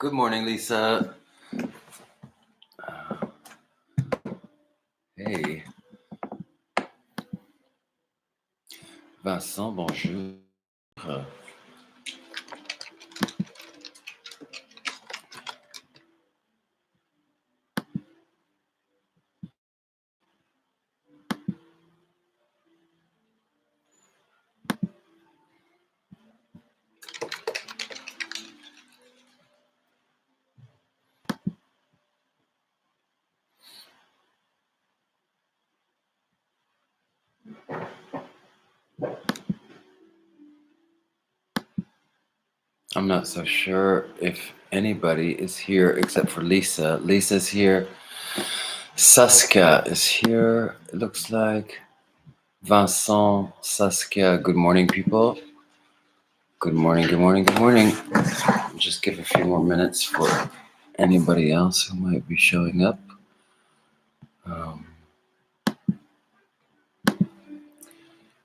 Good morning, Lisa. Hey. Vincent, bonjour. I'm not so sure if anybody is here except for Lisa. Lisa's here. Saskia is here, it looks like. Vincent, Saskia, good morning, people. Good morning, good morning, good morning. Just give a few more minutes for anybody else who might be showing up.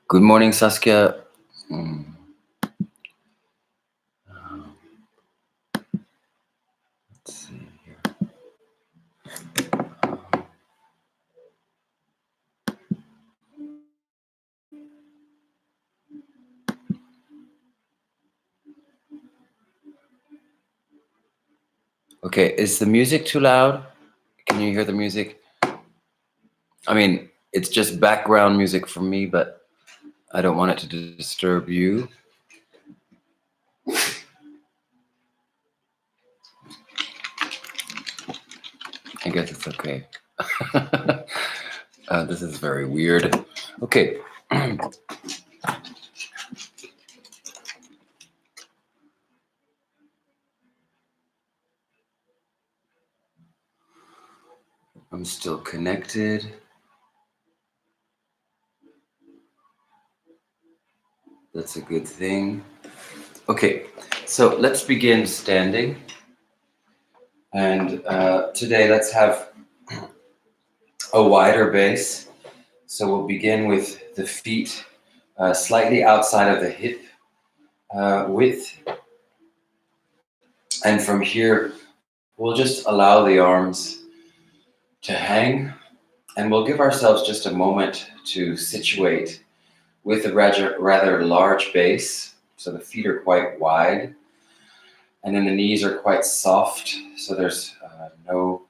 Good morning, Saskia. Let's see here. Okay, is the music too loud? Can you hear the music? I mean, it's just background music for me, but I don't want it to disturb you. I guess it's okay. This is very weird. Okay. I'm still connected. That's a good thing. Okay, so let's begin standing. And today let's have a wider base. So we'll begin with the feet slightly outside of the hip width. And from here, we'll just allow the arms to hang, and we'll give ourselves just a moment to situate with a rather large base. So the feet are quite wide, and then the knees are quite soft, so there's no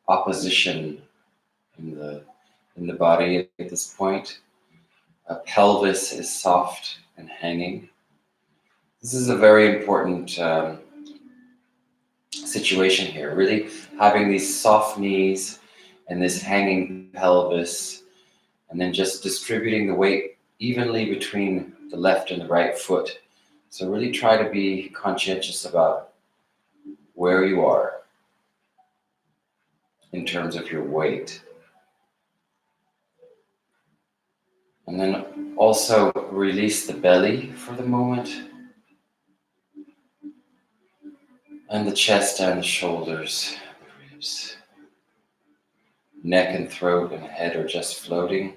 opposition in the body at this point. Pelvis is soft and hanging. This is a very important situation here, really having these soft knees and this hanging pelvis, and then just distributing the weight evenly between the left and the right foot. So really try to be conscientious about where you are in terms of your weight. And then also release the belly for the moment, and the chest and the shoulders, the ribs. Neck and throat and head are just floating.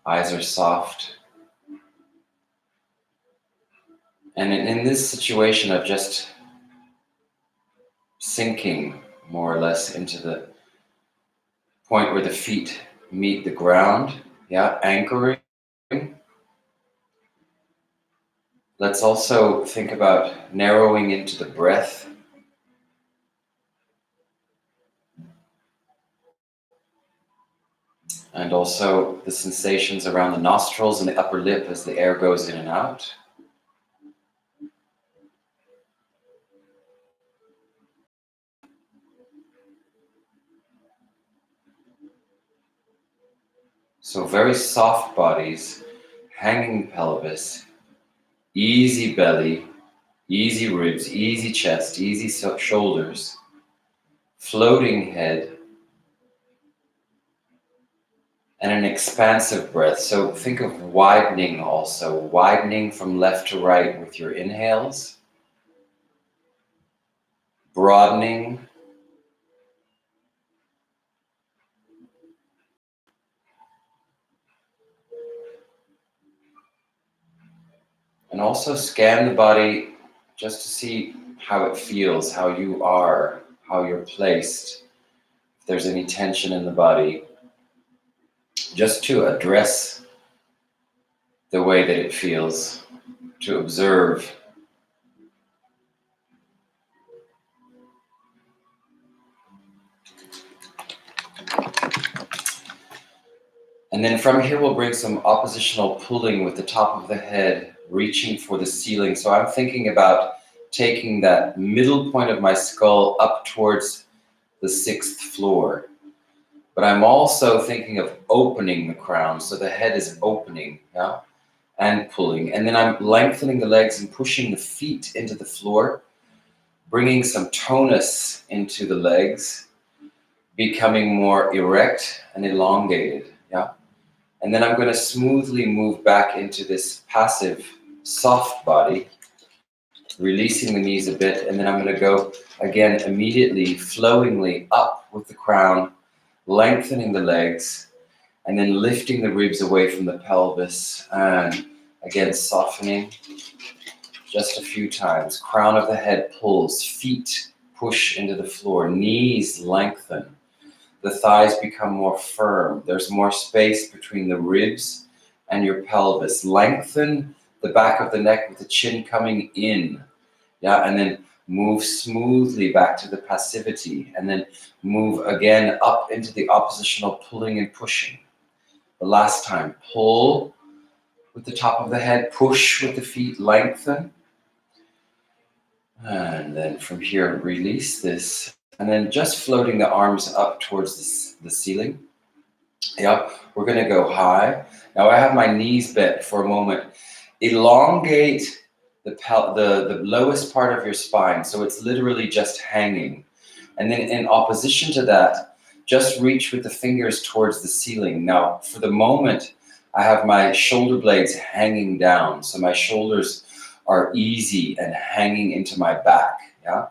Eyes are soft. And in this situation of just sinking more or less into the point where the feet meet the ground, anchoring. Let's also think about narrowing into the breath. And also the sensations around the nostrils and the upper lip as the air goes in and out. So very soft bodies, hanging pelvis, easy belly, easy ribs, easy chest, easy shoulders, floating head, and an expansive breath. So think of widening also, widening from left to right with your inhales, broadening, and also scan the body just to see how it feels, how you are, how you're placed, if there's any tension in the body, just to address the way that it feels, to observe. And then from here, we'll bring some oppositional pulling with the top of the head, reaching for the ceiling. So I'm thinking about taking that middle point of my skull up towards the 6th floor. But I'm also thinking of opening the crown. So the head is opening, yeah, and pulling. And then I'm lengthening the legs and pushing the feet into the floor, bringing some tonus into the legs, becoming more erect and elongated, yeah. And then I'm going to smoothly move back into this passive, soft body, releasing the knees a bit. And then I'm going to go again immediately, flowingly up with the crown, lengthening the legs, and then lifting the ribs away from the pelvis. And again, softening just a few times. Crown of the head pulls, feet push into the floor, knees lengthen. The thighs become more firm. There's more space between the ribs and your pelvis. Lengthen the back of the neck with the chin coming in. Yeah, and then move smoothly back to the passivity. And then move again up into the oppositional pulling and pushing. The last time, pull with the top of the head, push with the feet, lengthen. And then from here, release this. And then just floating the arms up towards the ceiling. Yeah, we're going to go high. Now I have my knees bent for a moment. Elongate the lowest part of your spine. So it's literally just hanging. And then in opposition to that, just reach with the fingers towards the ceiling. Now, for the moment, I have my shoulder blades hanging down. So my shoulders are easy and hanging into my back. Yeah.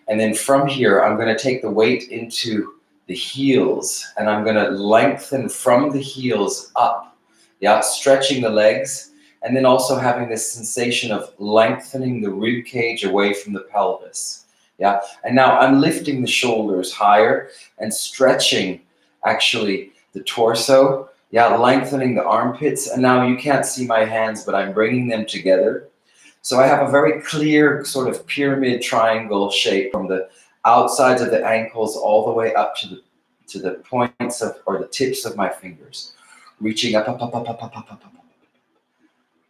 And then from here, I'm going to take the weight into the heels and I'm going to lengthen from the heels up. Yeah, stretching the legs and then also having this sensation of lengthening the rib cage away from the pelvis. Yeah, and now I'm lifting the shoulders higher and stretching actually the torso. Yeah, lengthening the armpits. And now you can't see my hands, but I'm bringing them together. So I have a very clear sort of pyramid triangle shape from the outsides of the ankles all the way up to the points of, or the tips of my fingers. Reaching up, up, up, up, up, up, up, up,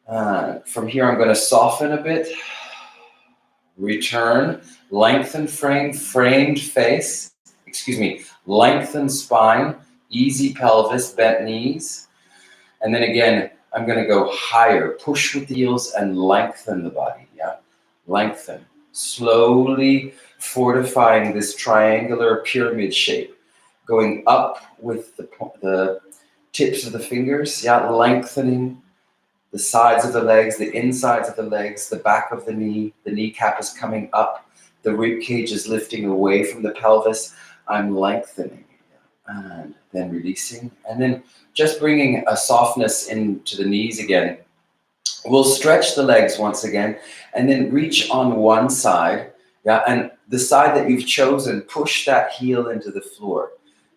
up. From here, I'm going to soften a bit. Return, lengthen framed face, lengthen spine, easy pelvis, bent knees. And then again, I'm going to go higher, push with the heels and lengthen the body, yeah? Lengthen, slowly fortifying this triangular pyramid shape, going up with the tips of the fingers, yeah? Lengthening the sides of the legs, the insides of the legs, the back of the kneecap is coming up, the rib cage is lifting away from the pelvis. I'm lengthening and then releasing, and then just bringing a softness into the knees again. We'll stretch the legs once again, and then reach on one side, yeah, and the side that you've chosen, push that heel into the floor,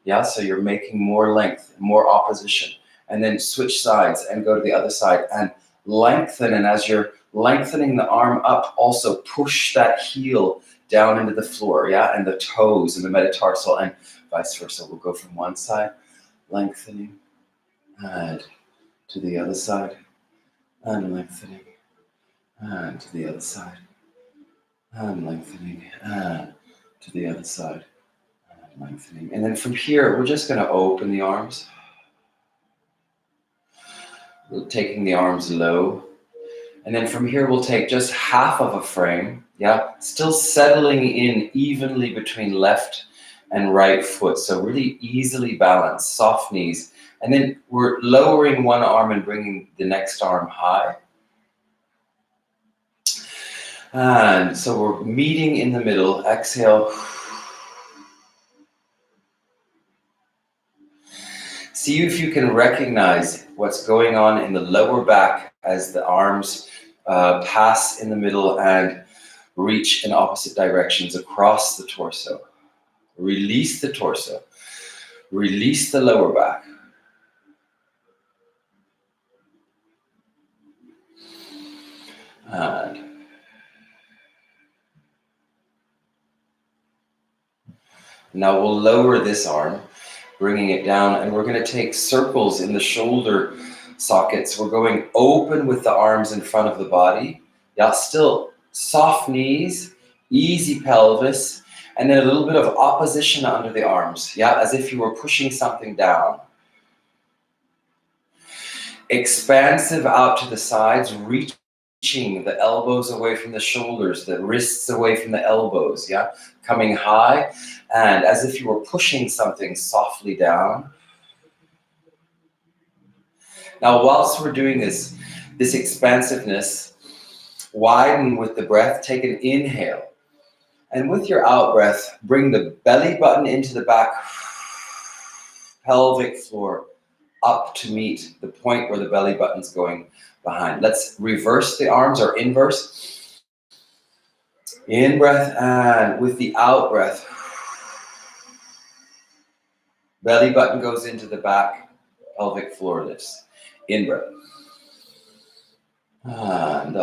yeah, so you're making more length, more opposition. And then switch sides and go to the other side and lengthen. And as you're lengthening the arm up, also push that heel down into the floor, yeah, and the toes and the metatarsal and vice versa. We'll go from one side, lengthening, and to the other side, and lengthening, and to the other side, and lengthening, and to the other side, and lengthening. And then from here, we're just going to open the arms. Taking the arms low. And then from here, we'll take just half of a frame, yeah? Still settling in evenly between left and right foot. So really easily balanced, soft knees. And then we're lowering one arm and bringing the next arm high. And so we're meeting in the middle. Exhale. See if you can recognize what's going on in the lower back as the arms pass in the middle and Reach in opposite directions across the torso. Release the torso. Release the lower back. And now we'll lower this arm, bringing it down, and we're going to take circles in the shoulder sockets. We're going open with the arms in front of the body. Yeah, still soft knees, easy pelvis, and then a little bit of opposition under the arms. Yeah, as if you were pushing something down. Expansive out to the sides, reaching the elbows away from the shoulders, the wrists away from the elbows. Yeah, coming high, and as if you were pushing something softly down. Now, whilst we're doing this expansiveness, widen with the breath, take an inhale. And with your out breath, bring the belly button into the back, pelvic floor up to meet the point where the belly button's going behind. Let's reverse the arms, or inverse. In breath, and with the out breath, belly button goes into the back, pelvic floor lifts. In breath. And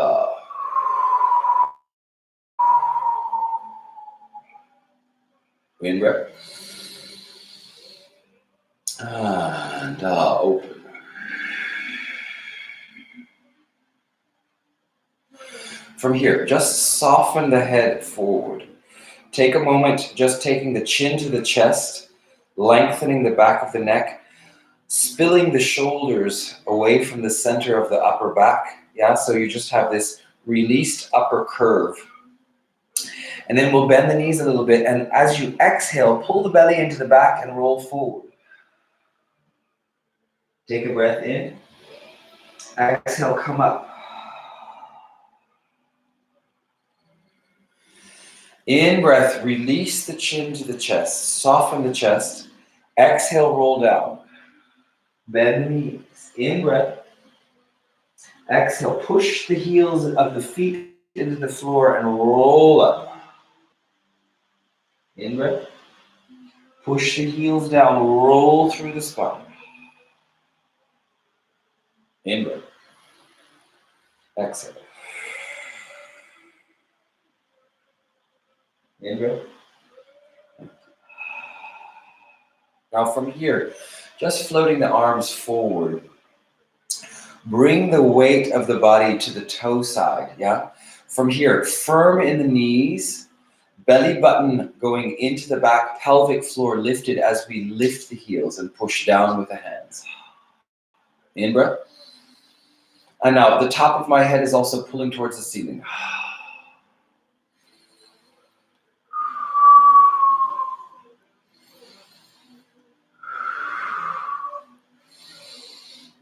in breath. And open. From here, just soften the head forward. Take a moment, just taking the chin to the chest, lengthening the back of the neck, spilling the shoulders away from the center of the upper back. Yeah, so you just have this released upper curve. And then we'll bend the knees a little bit, and as you exhale, pull the belly into the back and roll forward. Take a breath in. Exhale, come up. In breath, release the chin to the chest, soften the chest. Exhale, roll down. Bend the knees. In breath. Exhale, push the heels of the feet into the floor and roll up. In breath. Push the heels down, roll through the spine. In breath. Exhale. In breath. Now from here, just floating the arms forward. Bring the weight of the body to the toe side, yeah? From here, firm in the knees, belly button going into the back, pelvic floor lifted as we lift the heels and push down with the hands. In breath. And now the top of my head is also pulling towards the ceiling.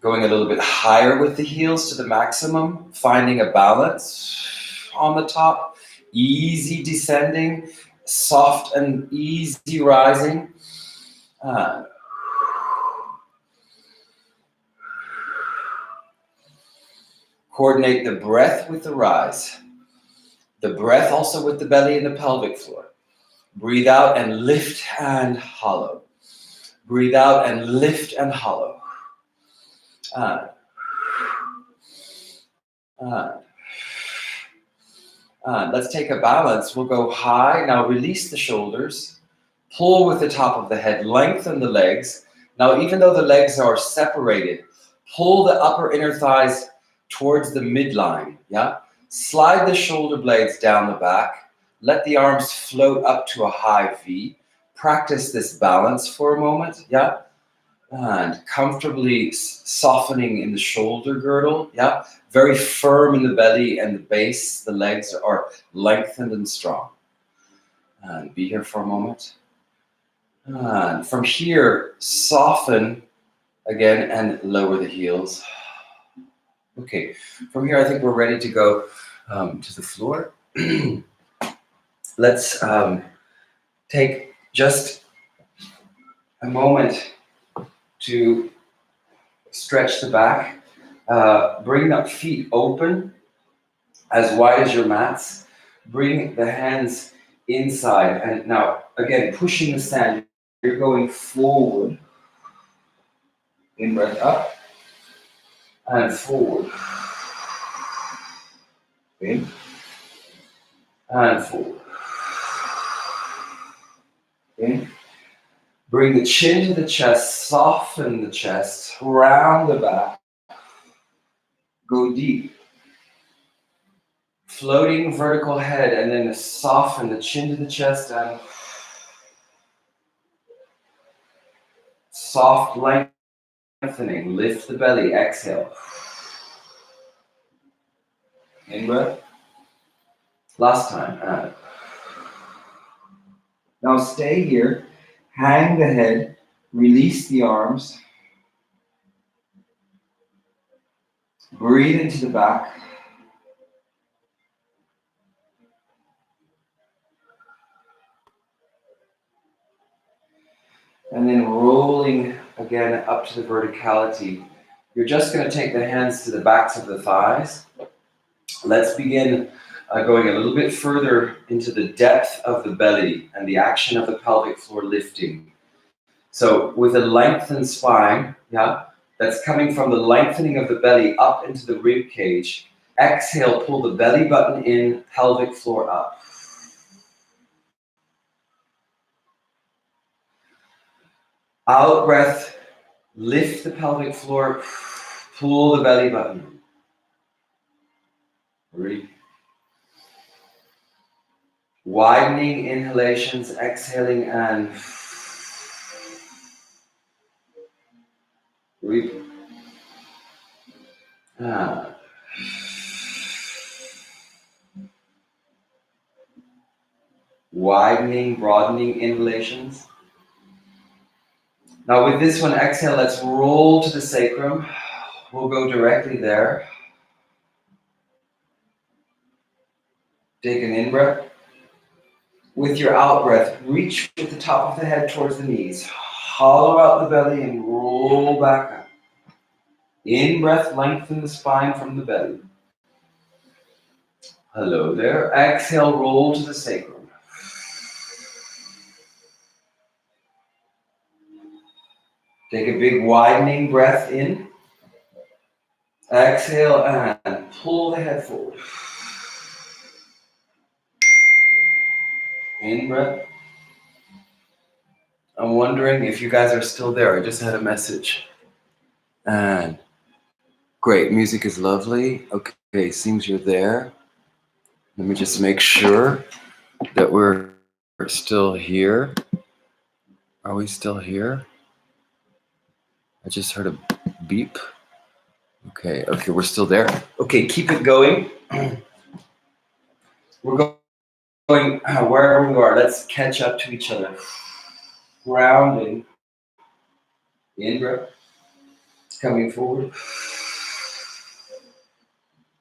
Going a little bit higher with the heels to the maximum, finding a balance on the top, easy descending, soft and easy rising. Coordinate the breath with the rise. The breath also with the belly and the pelvic floor. Breathe out and lift and hollow. Breathe out and lift and hollow. Let's take a balance. We'll go high. Now release the shoulders. Pull with the top of the head. Lengthen the legs. Now, even though the legs are separated, pull the upper inner thighs towards the midline. Yeah. Slide the shoulder blades down the back. Let the arms float up to a high V. Practice this balance for a moment. Yeah. And comfortably softening in the shoulder girdle. Yeah. Very firm in the belly and the base. The legs are lengthened and strong. And be here for a moment. And from here, soften again and lower the heels. Okay, from here I think we're ready to go to the floor. Let's take just a moment to stretch the back. Bring the feet open as wide as your mats. Bring the hands inside. And now, again, pushing the sand. You're going forward. In breath up and forward. In and forward. In. Bring the chin to the chest, soften the chest, round the back. Go deep. Floating vertical head, and then soften the chin to the chest and soft lengthening. Lift the belly, exhale. In breath. Last time. And. Now stay here. Hang the head. Release the arms. Breathe into the back. And then rolling again up to the verticality. You're just going to take the hands to the backs of the thighs. Let's begin going a little bit further into the depth of the belly and the action of the pelvic floor lifting. So with a lengthened spine, that's coming from the lengthening of the belly up into the rib cage. Exhale, pull the belly button in, pelvic floor up. Out breath, lift the pelvic floor, pull the belly button. Breathe. Widening inhalations, exhaling and breathe. Widening, broadening inhalations. Now with this one, exhale, let's roll to the sacrum. We'll go directly there. Take an in-breath. With your out-breath, reach with the top of the head towards the knees. Hollow out the belly and roll back up. In-breath, lengthen the spine from the belly. Hello there. Exhale, roll to the sacrum. Take a big widening breath in. Exhale and pull the head forward. In breath. I'm wondering if you guys are still there. I just had a message. And great, music is lovely. Okay, seems you're there. Let me just make sure that we're still here. Are we still here? I just heard a beep. Okay, we're still there. Okay, keep it going. We're going wherever we are. Let's catch up to each other. Grounding. In breath. Coming forward.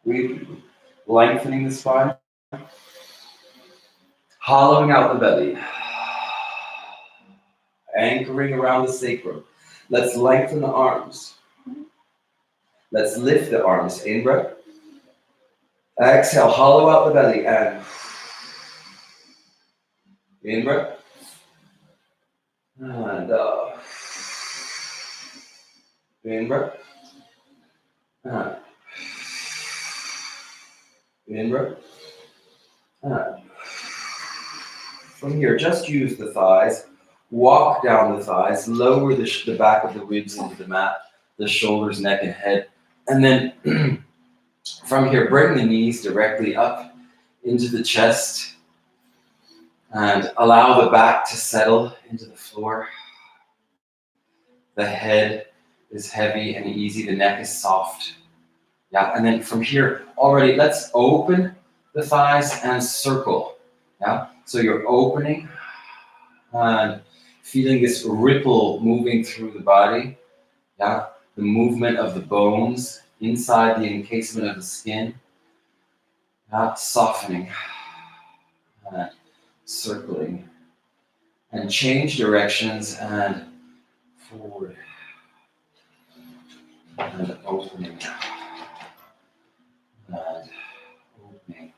Breathe. Lengthening the spine. Hollowing out the belly. Anchoring around the sacrum. Let's lengthen the arms. Let's lift the arms. In breath. Exhale, hollow out the belly and in breath. And in breath. In breath. From here, just use the thighs. Walk down the thighs. Lower the back of the ribs into the mat. The shoulders, neck, and head. And then from here, bring the knees directly up into the chest. And allow the back to settle into the floor. The head is heavy and easy. The neck is soft. Yeah, and then from here, already, let's open the thighs and circle. Yeah, so you're opening and feeling this ripple moving through the body. Yeah, the movement of the bones inside the encasement of the skin. Yeah, softening and circling. And change directions and forward. And opening. And opening.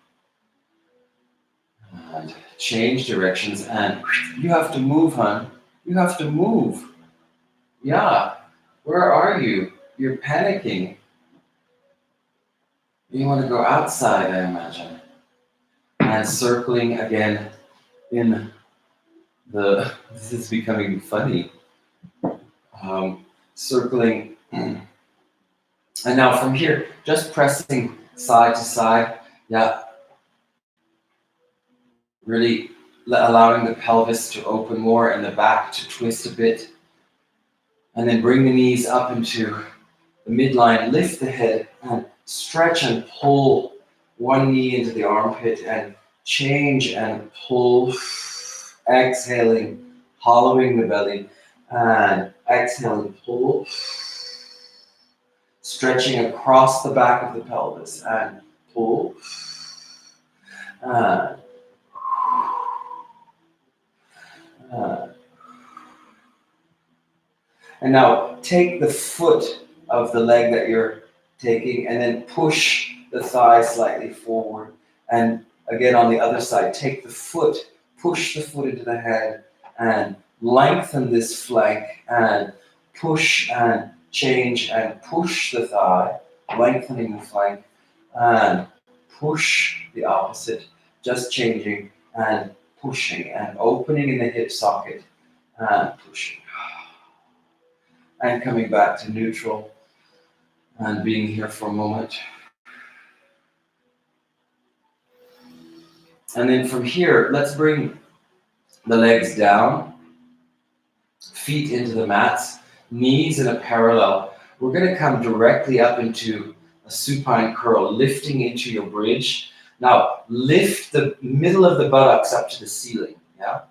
change directions, and you have to move, hon. You have to move. Yeah. Where are you? You're panicking. You want to go outside, I imagine. And circling again in this is becoming funny. Circling. And now from here, just pressing side to side. Yeah. Really allowing the pelvis to open more and the back to twist a bit. And then bring the knees up into the midline, lift the head and stretch and pull one knee into the armpit and change and pull, exhaling, hollowing the belly and exhaling, pull, stretching across the back of the pelvis and pull, and and now take the foot of the leg that you're taking and then push the thigh slightly forward. And again on the other side, take the foot, push the foot into the head and lengthen this flank and push and change and push the thigh, lengthening the flank and push the opposite, just changing and pushing and opening in the hip socket and pushing. And coming back to neutral and being here for a moment. And then from here, let's bring the legs down, feet into the mats, knees in a parallel. We're going to come directly up into a supine curl, lifting into your bridge. Now, lift the middle of the buttocks up to the ceiling, yeah?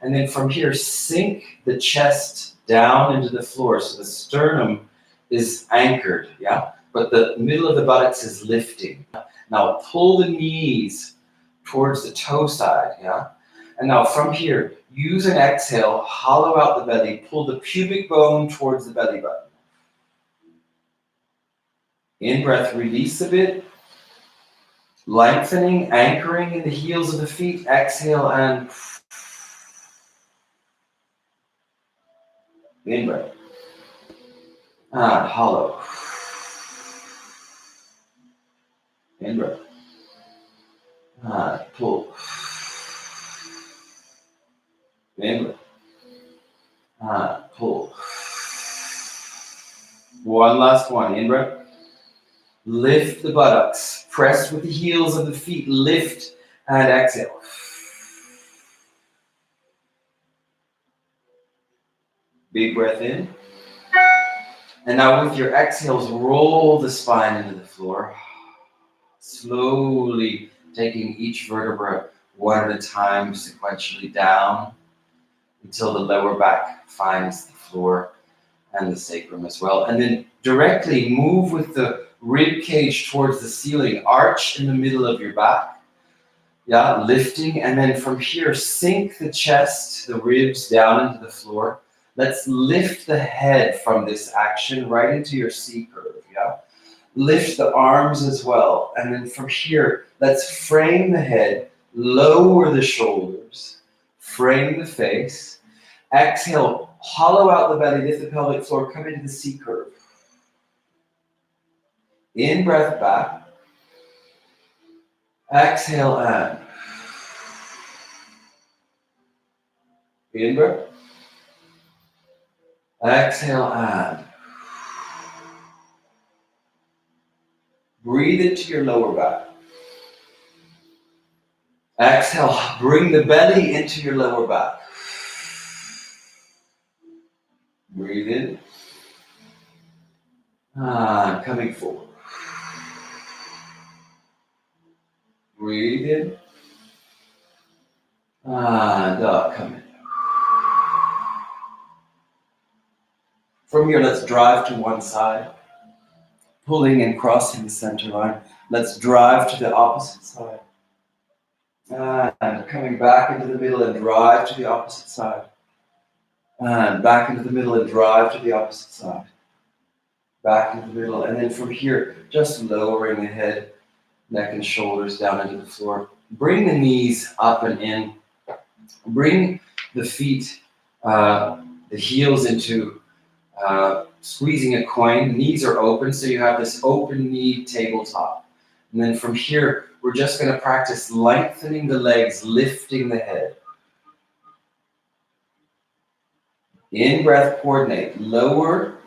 And then from here, sink the chest down into the floor so the sternum is anchored, yeah? But the middle of the buttocks is lifting. Now pull the knees towards the toe side, yeah? And now from here, use an exhale, hollow out the belly, pull the pubic bone towards the belly button. In breath, release a bit, lengthening, anchoring in the heels of the feet, exhale and in breath. And hollow. In breath. And pull. In breath. And pull. One last one. In breath. Lift the buttocks. Press with the heels of the feet. Lift and exhale. Big breath in. And now with your exhales, roll the spine into the floor. Slowly taking each vertebra one at a time, sequentially down until the lower back finds the floor and the sacrum as well. And then directly move with the rib cage towards the ceiling, arch in the middle of your back. Yeah, lifting. And then from here, sink the chest, the ribs down into the floor. Let's lift the head from this action right into your C curve, yeah? Lift the arms as well. And then from here, let's frame the head, lower the shoulders, frame the face. Exhale, hollow out the belly, lift the pelvic floor, come into the C curve. In breath back. Exhale and. In breath. Exhale and. Breathe into your lower back. Exhale, bring the belly into your lower back. Breathe in. And coming forward. Breathe in. And come in. From here, let's drive to one side. Pulling and crossing the center line. Let's drive to the opposite side. And coming back into the middle and drive to the opposite side. And back into the middle and drive to the opposite side. Back into the middle. And then from here, just lowering the head, neck and shoulders down into the floor. Bring the knees up and in Bring the feet, the heels into squeezing a coin. Knees are open, so you have this open knee tabletop. And then from here, we're just going to practice lengthening the legs, lifting the head. In breath, coordinate. Lower,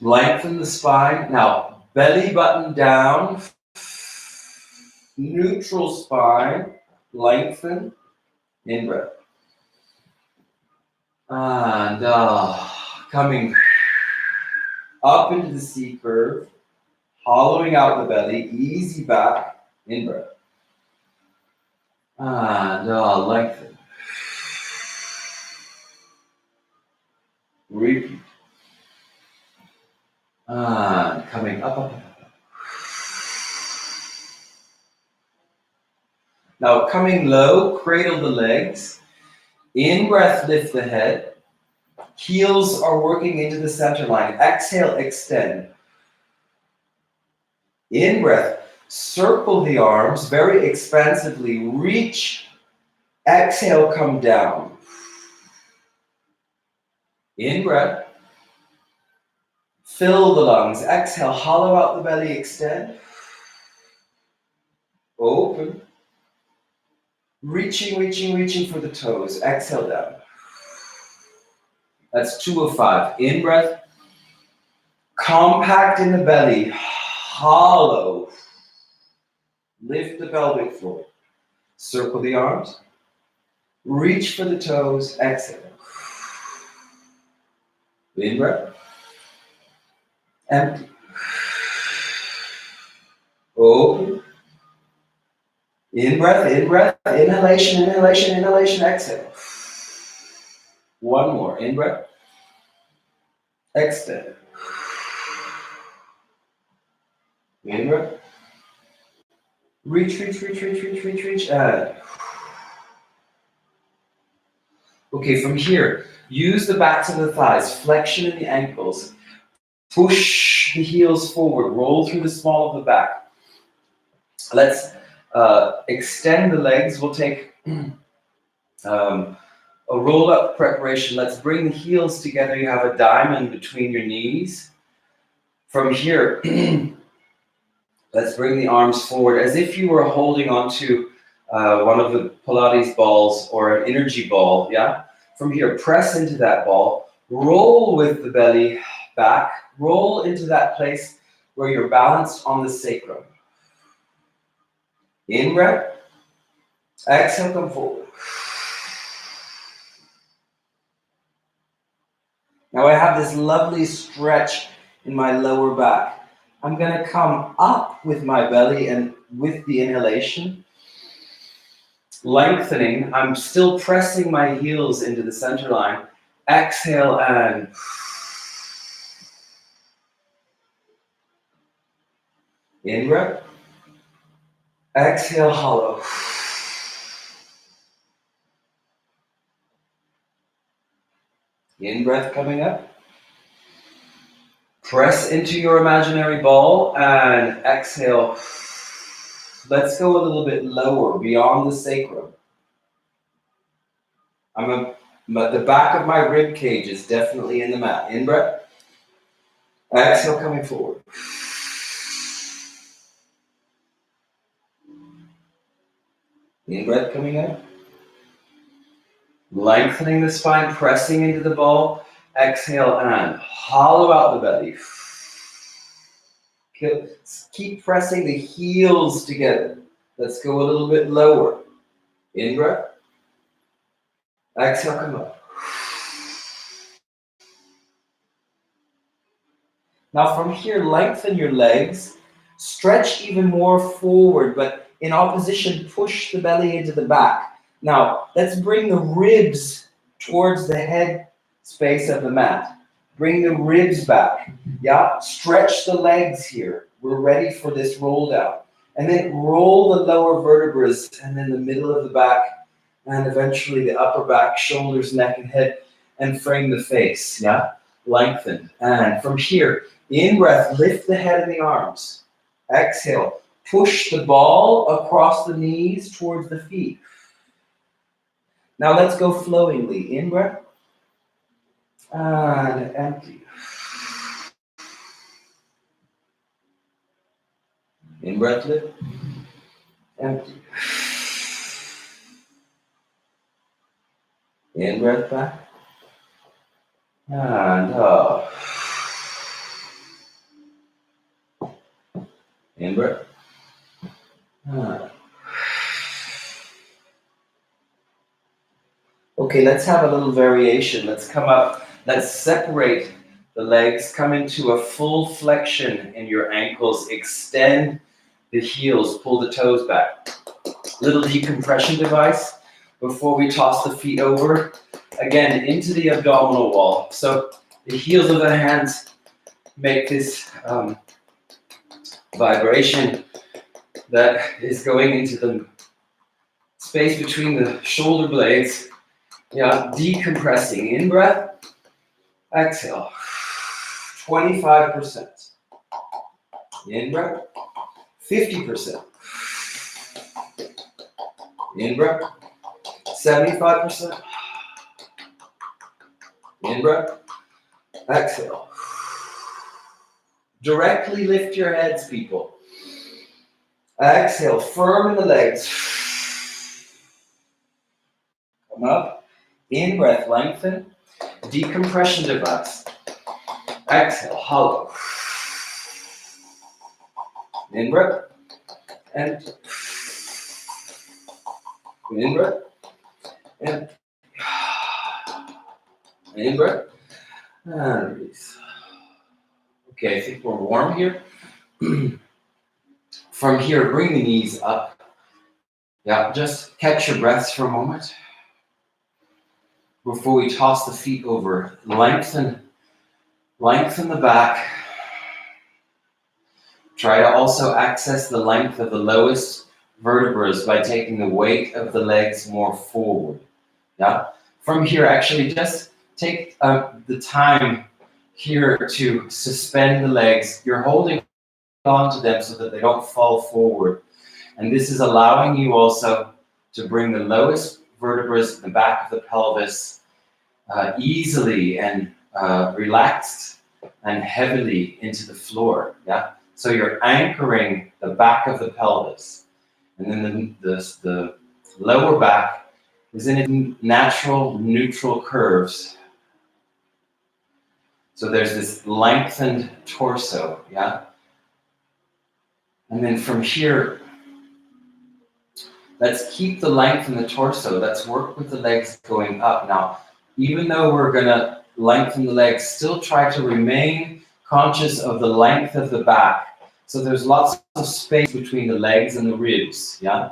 lengthen the spine. Now, belly button down. Neutral spine. Lengthen. In breath. And coming up into the C curve. Hollowing out the belly. Easy back. In breath. And lengthen. Repeat. And coming up, up, up. Now coming low, cradle the legs. In breath, lift the head. Heels are working into the center line. Exhale, extend. In breath, circle the arms very expansively. Reach. Exhale, come down. In breath. Fill the lungs. Exhale, hollow out the belly, extend. Open. Reaching, reaching, reaching for the toes. Exhale down. That's 2 of 5. In breath. Compact in the belly. Hollow. Lift the pelvic floor. Circle the arms. Reach for the toes. Exhale. In breath. Empty. Open. In breath, inhalation, inhalation, inhalation, exhale. One more, in breath. Extend. In breath. Reach, reach, reach, reach, reach, reach, reach, and. Okay, from here, use the backs of the thighs, flexion in the ankles. Push the heels forward, roll through the small of the back. Let's extend the legs. We'll take a roll-up preparation. Let's bring the heels together. You have a diamond between your knees. From here, let's bring the arms forward as if you were holding onto one of the Pilates balls or an energy ball, yeah? From here, press into that ball. Roll with the belly back. Roll into that place where you're balanced on the sacrum. In breath. Exhale, come forward. Now I have this lovely stretch in my lower back. I'm going to come up with my belly and with the inhalation. Lengthening. I'm still pressing my heels into the center line. Exhale and in breath. Exhale, hollow. In breath coming up. Press into your imaginary ball and exhale. Let's go a little bit lower, beyond the sacrum. But the back of my rib cage is definitely in the mat. In breath. Exhale, coming forward. In breath coming up. Lengthening the spine, pressing into the ball. Exhale and hollow out the belly. Keep pressing the heels together. Let's go a little bit lower. In breath. Exhale, come up. Now from here, lengthen your legs. Stretch even more forward, but in opposition, push the belly into the back. Now, let's bring the ribs towards the head space of the mat. Bring the ribs back. Yeah, stretch the legs here. We're ready for this roll down. And then roll the lower vertebrae and then the middle of the back and eventually the upper back, shoulders, neck, and head, and frame the face. Yeah, lengthen. And from here, in breath, lift the head and the arms. Exhale, push the ball across the knees towards the feet. Now let's go flowingly. In breath and empty. In breath, lift, empty. In breath back and up. In breath. Okay, let's have a little variation. Let's come up. Let's separate the legs. Come into a full flexion in your ankles. Extend the heels. Pull the toes back. Little decompression device before we toss the feet over. Again, into the abdominal wall. So the heels of the hands make this vibration that is going into the space between the shoulder blades. Yeah, decompressing. In breath, exhale. 25%. In breath, 50%. In breath, 75%. In breath, exhale. Directly lift your heads, people. Exhale, firm in the legs. Come up. In breath, lengthen. Decompression device. Exhale, hollow. In breath, and in breath, and in breath, and release. Okay, I think we're warm here. From here, bring the knees up. Yeah, just catch your breaths for a moment before we toss the feet over. Lengthen the back. Try to also access the length of the lowest vertebrae by taking the weight of the legs more forward. Yeah. From here, actually, just take the time here to suspend the legs. You're holding on to them so that they don't fall forward. And this is allowing you also to bring the lowest vertebrae in the back of the pelvis easily and relaxed and heavily into the floor. Yeah. So you're anchoring the back of the pelvis, and then the lower back is in its natural neutral curves. So there's this lengthened torso, yeah? And then from here, let's keep the length in the torso. Let's work with the legs going up. Now, even though we're gonna lengthen the legs, still try to remain conscious of the length of the back. So there's lots of space between the legs and the ribs, yeah?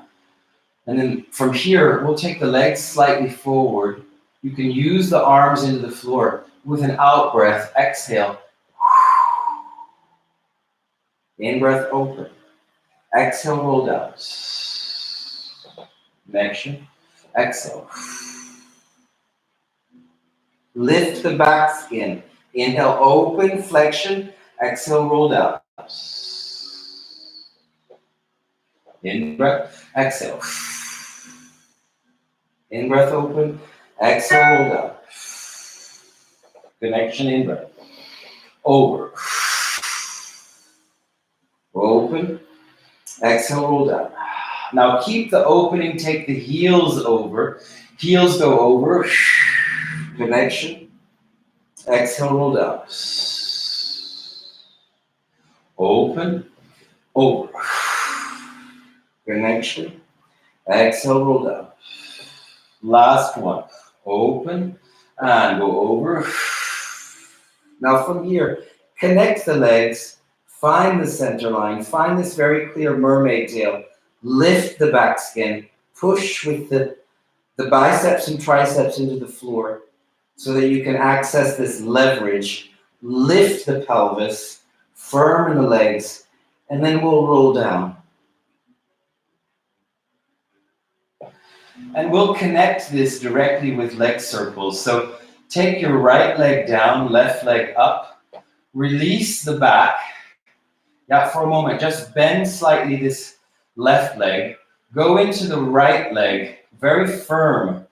And then from here, we'll take the legs slightly forward. You can use the arms into the floor. With an out breath, exhale. In breath, open. Exhale, roll down. Connection. Exhale. Lift the back skin. Inhale, open, flexion. Exhale, roll down. In breath, exhale. In breath, open. Exhale, roll down. Connection, in breath. Over. Open. Exhale, roll down. Now keep the opening, take the heels over. Heels go over. Connection. Exhale, roll down. Open. Over. Connection. Exhale, roll down. Last one. Open and go over. Now from here, connect the legs, find the center line, find this very clear mermaid tail, lift the back skin, push with the biceps and triceps into the floor so that you can access this leverage, lift the pelvis, firm in the legs, and then we'll roll down. And we'll connect this directly with leg circles. So take your right leg down, left leg up, release the back. Yeah, for a moment, just bend slightly this left leg, go into the right leg, very firm,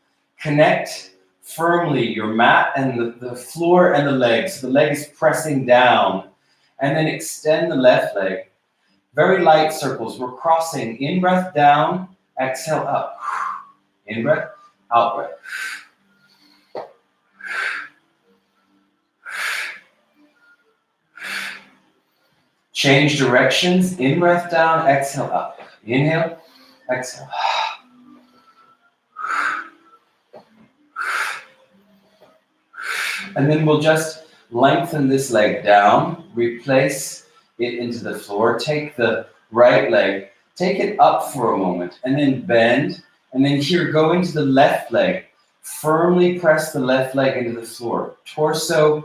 Connect firmly your mat and the floor and the legs. So the leg is pressing down. And then extend the left leg. Very light circles. We're crossing. In breath down, exhale up. In breath, out breath. Change directions. In breath down, exhale up. Inhale, exhale. And then we'll just lengthen this leg down, replace it into the floor, take the right leg, take it up for a moment, and then bend, and then here go into the left leg. Firmly press the left leg into the floor. Torso,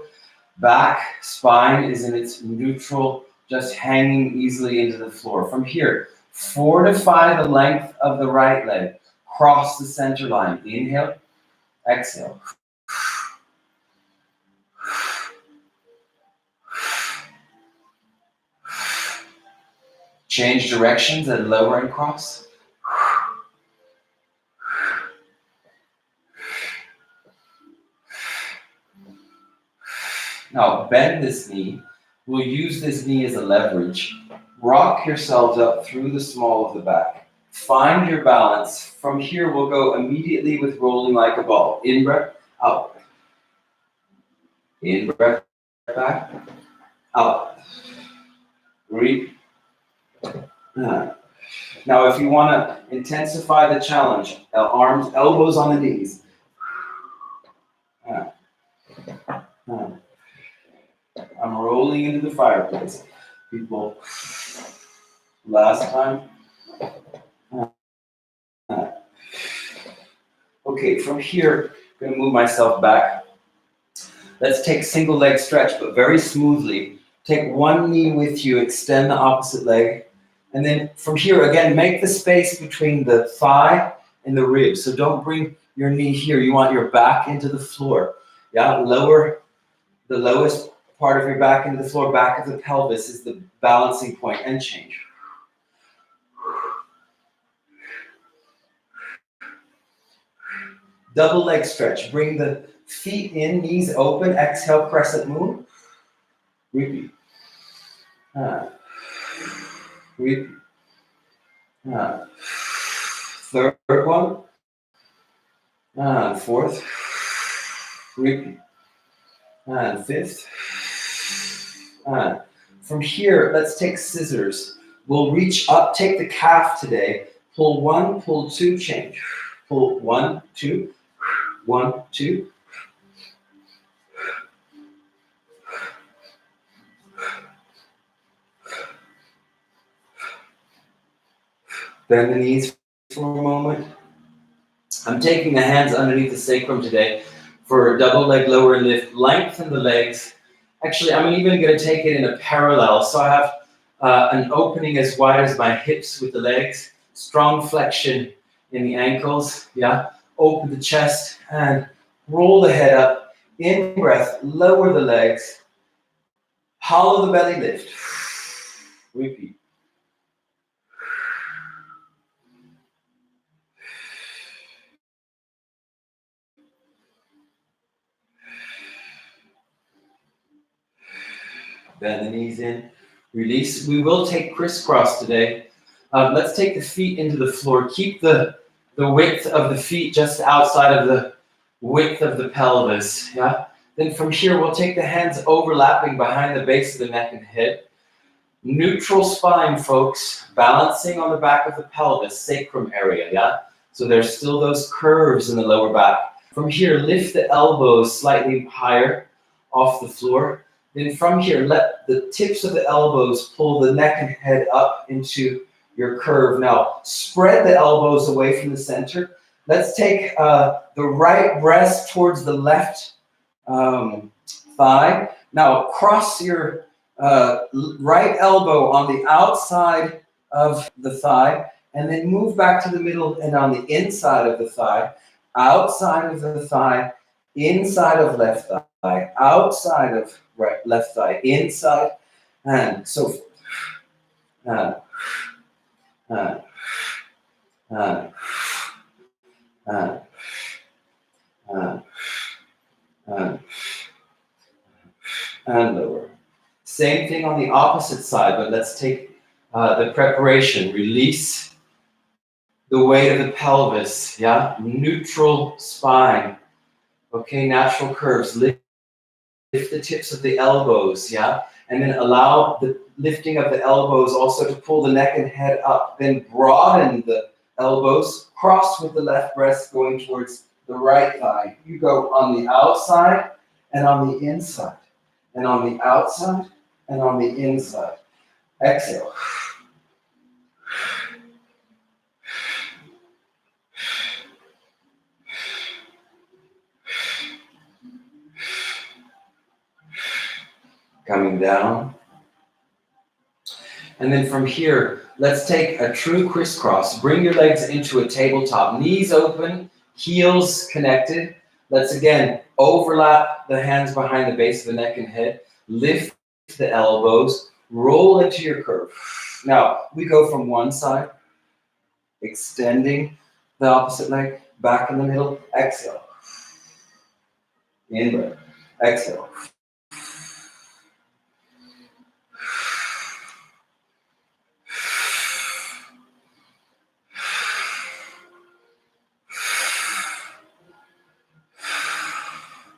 back, spine is in its neutral, just hanging easily into the floor. From here, fortify the length of the right leg. Cross the center line. Inhale, exhale. Change directions and lower and cross. Now bend this knee. We'll use this knee as a leverage. Rock yourselves up through the small of the back. Find your balance. From here, we'll go immediately with rolling like a ball. In breath, out breath. In breath, back, out. Breathe. Now, if you want to intensify the challenge, arms, elbows on the knees. I'm rolling into the fireplace. People, last time. Okay, from here, I'm going to move myself back. Let's take single leg stretch, but very smoothly. Take one knee with you, extend the opposite leg. And then from here, again, make the space between the thigh and the rib. So don't bring your knee here. You want your back into the floor. Yeah, lower the lowest part of your back into the floor. Back of the pelvis is the balancing point, and change. Double leg stretch. Bring the feet in, knees open. Exhale, crescent moon. Repeat. Repeat. Third one. Fourth. Repeat. And fifth. From here, let's take scissors. We'll reach up, take the calf today. Pull one, pull two, change. Pull one, two, 1, 2. Bend the knees for a moment. I'm taking the hands underneath the sacrum today for a double leg lower lift. Lengthen the legs. Actually, I'm even going to take it in a parallel. So I have an opening as wide as my hips with the legs. Strong flexion in the ankles. Yeah. Open the chest and roll the head up. In breath, lower the legs. Hollow the belly, lift. Repeat. Bend the knees in. Release. We will take crisscross today. Let's take the feet into the floor. Keep the width of the feet just outside of the width of the pelvis. Yeah. Then from here, we'll take the hands overlapping behind the base of the neck and head. Neutral spine, folks. Balancing on the back of the pelvis, sacrum area. Yeah. So there's still those curves in the lower back. From here, lift the elbows slightly higher off the floor. Then from here, let the tips of the elbows pull the neck and head up into your curve. Now, spread the elbows away from the center. Let's take the right breast towards the left thigh. Now, cross your right elbow on the outside of the thigh, and then move back to the middle and on the inside of the thigh, outside of the thigh, inside of left thigh, outside of right left thigh, inside, and so forth. and, and, and lower. Same thing on the opposite side, but let's take the preparation. Release the weight of the pelvis, yeah? Neutral spine, okay? Natural curves. Lift the tips of the elbows, yeah? And then allow the lifting of the elbows also to pull the neck and head up. Then broaden the elbows, cross with the left breast going towards the right thigh. You go on the outside and on the inside, and on the outside and on the inside. Exhale. Coming down. And then from here, let's take a true crisscross. Bring your legs into a tabletop. Knees open, heels connected. Let's again overlap the hands behind the base of the neck and head. Lift the elbows. Roll into your curve. Now, we go from one side, extending the opposite leg, back in the middle. Exhale. In breath. Exhale.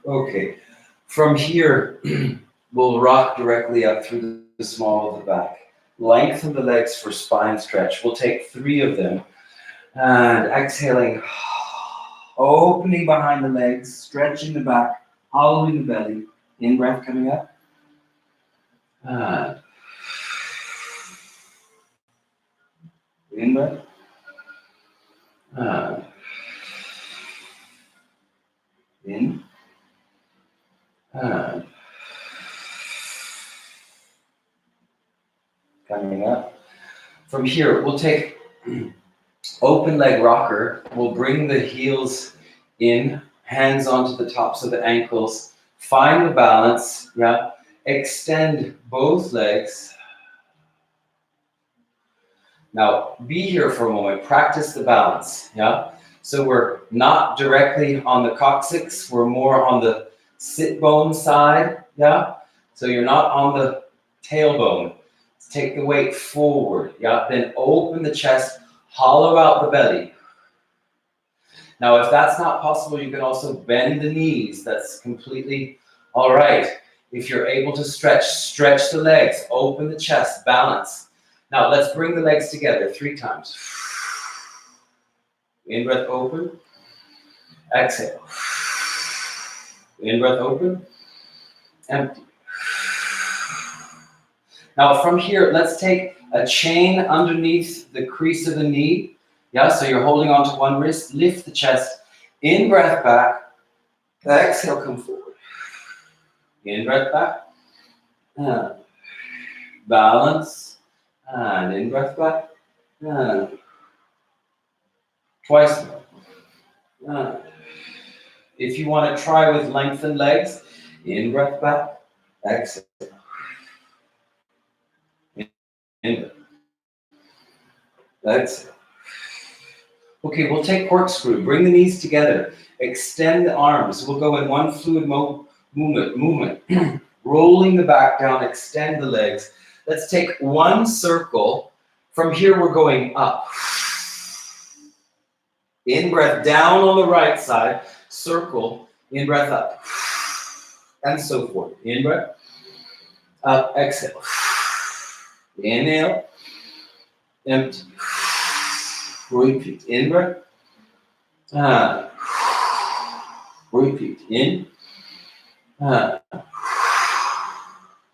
Okay, from here, we'll rock directly up through the small of the back. Lengthen the legs for spine stretch. We'll take 3 of them. And exhaling, opening behind the legs, stretching the back, hollowing the belly. In breath coming up. And in breath. And in. And coming up. From here, we'll take open leg rocker. We'll bring the heels in, hands onto the tops of the ankles. Find the balance, yeah. Extend both legs. Now, be here for a moment. Practice the balance, yeah. So we're not directly on the coccyx. We're more on the sit bone side, yeah. So you're not on the tailbone. Take the weight forward, yeah. Then open the chest, hollow out the belly. Now, if that's not possible, you can also bend the knees. That's completely all right. If you're able to stretch the legs, open the chest, balance. Now, let's bring the legs together 3 times. In breath, open. Exhale. In breath, open. Empty. Now, from here, let's take a chain underneath the crease of the knee. Yeah, so you're holding on to one wrist. Lift the chest. In breath back. Exhale, come forward. In breath back. And balance. And in breath back. And twice more. If you want to try with lengthened legs, in breath back. Exhale. In breath. Exhale. Okay, we'll take corkscrew. Bring the knees together. Extend the arms. We'll go in one fluid movement. Rolling the back down, extend the legs. Let's take one circle. From here, we're going up. In breath, down on the right side. Circle. In breath, up. And so forth. In breath. Up. Exhale. Inhale. Empty. Repeat. In breath. Repeat. In.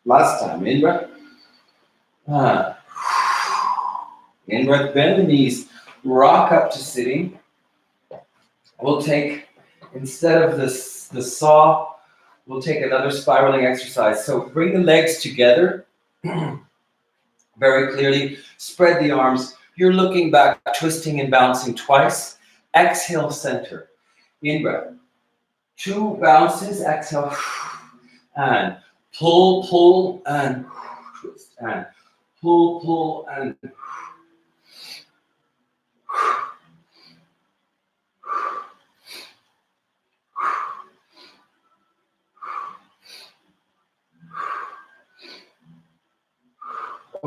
Last time. In breath. In breath. Bend the knees. Rock up to sitting. We'll take, instead of the saw, we'll take another spiraling exercise. So bring the legs together. Very clearly. Spread the arms. You're looking back, twisting and bouncing twice. Exhale, center. In breath. 2 bounces. Exhale. And pull, and twist. And pull, and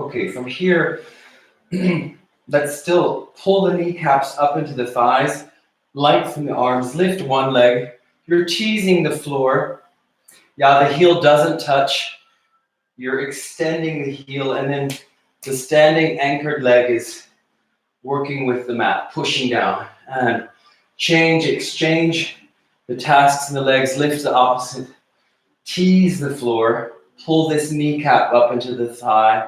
Okay, from here, let's still pull the kneecaps up into the thighs, lengthen the arms, lift one leg. You're teasing the floor. Yeah, the heel doesn't touch. You're extending the heel, and then the standing anchored leg is working with the mat, pushing down. And exchange the tasks in the legs, lift the opposite, tease the floor, pull this kneecap up into the thigh,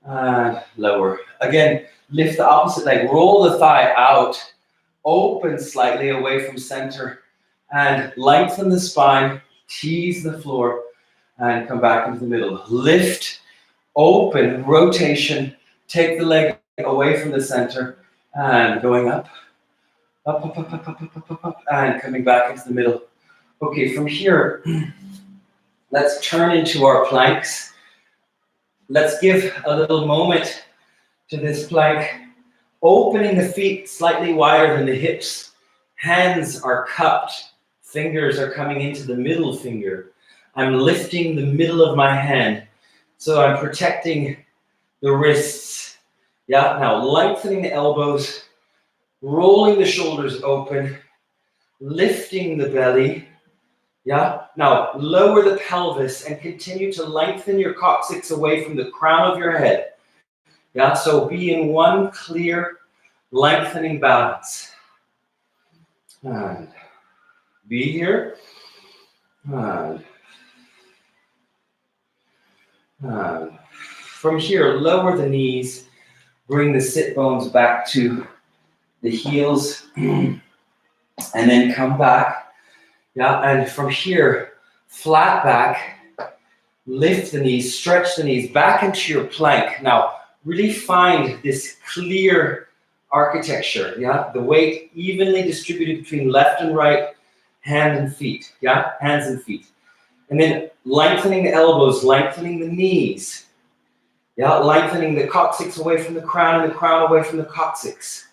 and lower. Again, lift the opposite leg, roll the thigh out, open slightly away from center, and lengthen the spine, tease the floor, and come back into the middle. Lift, open, rotation, take the leg away from the center, and going up, and coming back into the middle. Okay, from here, let's turn into our planks. Let's give a little moment to this plank, opening the feet slightly wider than the hips. Hands are cupped, fingers are coming into the middle finger. I'm lifting the middle of my hand, so I'm protecting the wrists. Yeah, now lengthening the elbows, rolling the shoulders open, lifting the belly. Yeah, now lower the pelvis and continue to lengthen your coccyx away from the crown of your head. Yeah, so be in one clear, lengthening balance. And be here. And from here, lower the knees, bring the sit bones back to the heels, and then come back. Yeah, and from here, flat back, lift the knees, stretch the knees back into your plank. Now, really find this clear architecture, yeah? The weight evenly distributed between left and right, hand and feet, yeah? Hands and feet. And then lengthening the elbows, lengthening the knees, yeah? Lengthening the coccyx away from the crown and the crown away from the coccyx.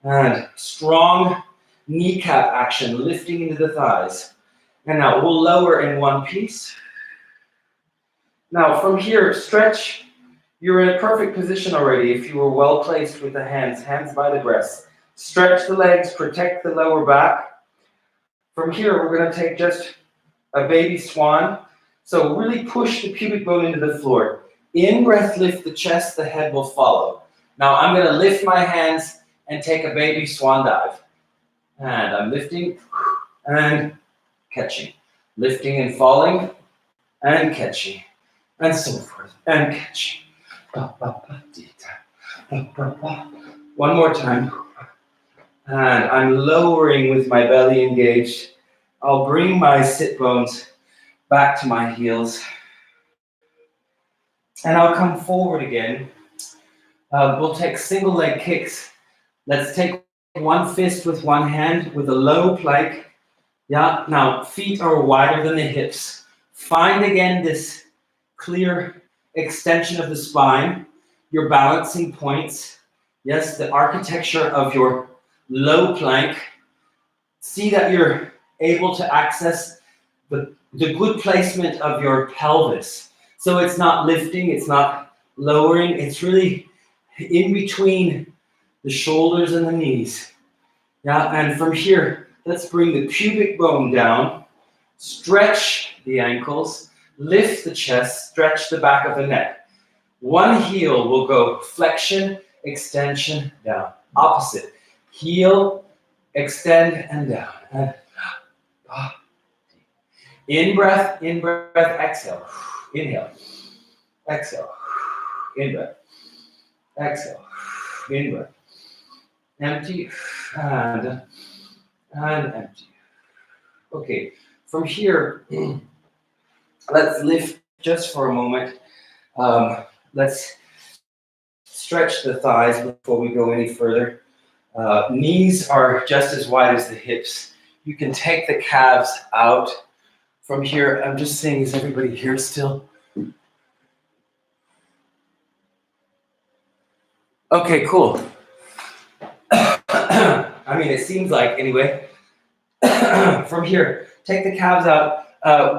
And strong kneecap action, lifting into the thighs. And now we'll lower in one piece. Now from here, stretch. You're in a perfect position already if you were well placed with the hands by the breasts. Stretch the legs, protect the lower back. From here, we're going to take just a baby swan. So really push the pubic bone into the floor. In breath, lift the chest, the head will follow. Now I'm going to lift my hands and take a baby swan dive. And I'm lifting and catching. Lifting and falling and catching. And so forth. And catching. One more time. And I'm lowering with my belly engaged. I'll bring my sit bones back to my heels. And I'll come forward again. We'll take single leg kicks. Let's take one fist with one hand with a low plank. Yeah, now feet are wider than the hips. Find again this clear extension of the spine, your balancing points. Yes, the architecture of your low plank. See that you're able to access the good placement of your pelvis. So it's not lifting, it's not lowering, it's really in between the shoulders and the knees. Yeah, and from here, let's bring the pubic bone down, stretch the ankles, lift the chest, stretch the back of the neck. One heel will go flexion, extension, down. Opposite. Heel, extend, and down. And in breath, exhale. Inhale. Exhale. In breath. Exhale. In breath. Empty and empty. Okay, from here, let's lift just for a moment. Let's stretch the thighs before we go any further. Knees are just as wide as the hips. You can take the calves out. From here, I'm just saying, is everybody here still? Okay, cool. I mean, it seems like, anyway. From here, take the calves out,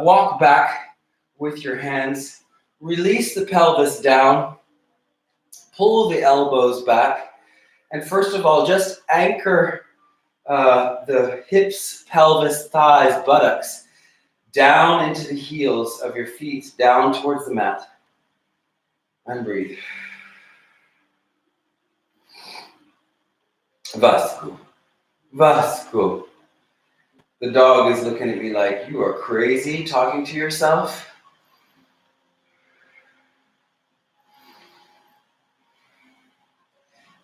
walk back with your hands, release the pelvis down, pull the elbows back. And first of all, just anchor the hips, pelvis, thighs, buttocks down into the heels of your feet, down towards the mat. And breathe. Vasco. Vasco. The dog is looking at me like, you are crazy talking to yourself.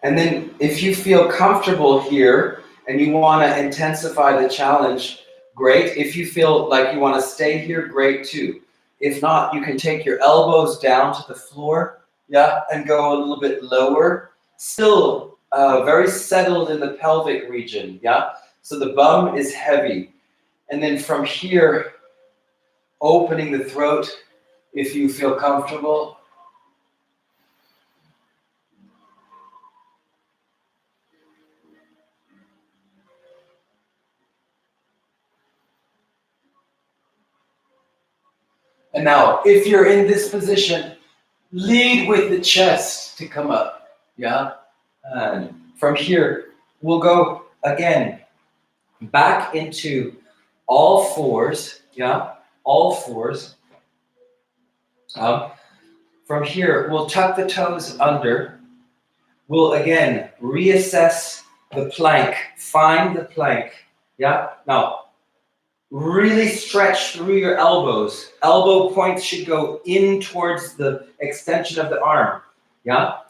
And then if you feel comfortable here and you want to intensify the challenge, great. If you feel like you want to stay here, great too. If not, you can take your elbows down to the floor, and go a little bit lower. Still very settled in the pelvic region, So the bum is heavy. And then from here, opening the throat if you feel comfortable. And now, if you're in this position, lead with the chest to come up, And from here, we'll go again back into all fours, all fours. From here, we'll tuck the toes under. We'll again reassess the plank, find the plank, Now, really stretch through your elbows. Elbow points should go in towards the extension of the arm.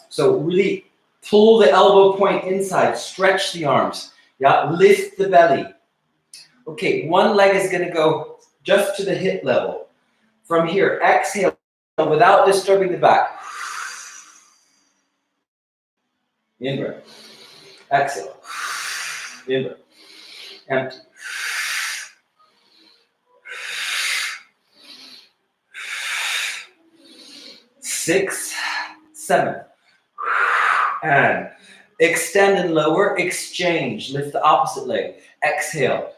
So really pull the elbow point inside. Stretch the arms. Lift the belly. Okay, one leg is going to go just to the hip level. From here, exhale without disturbing the back. In breath. Exhale. In breath. Empty. 6, 7. And extend and lower, exchange. Lift the opposite leg. Exhale.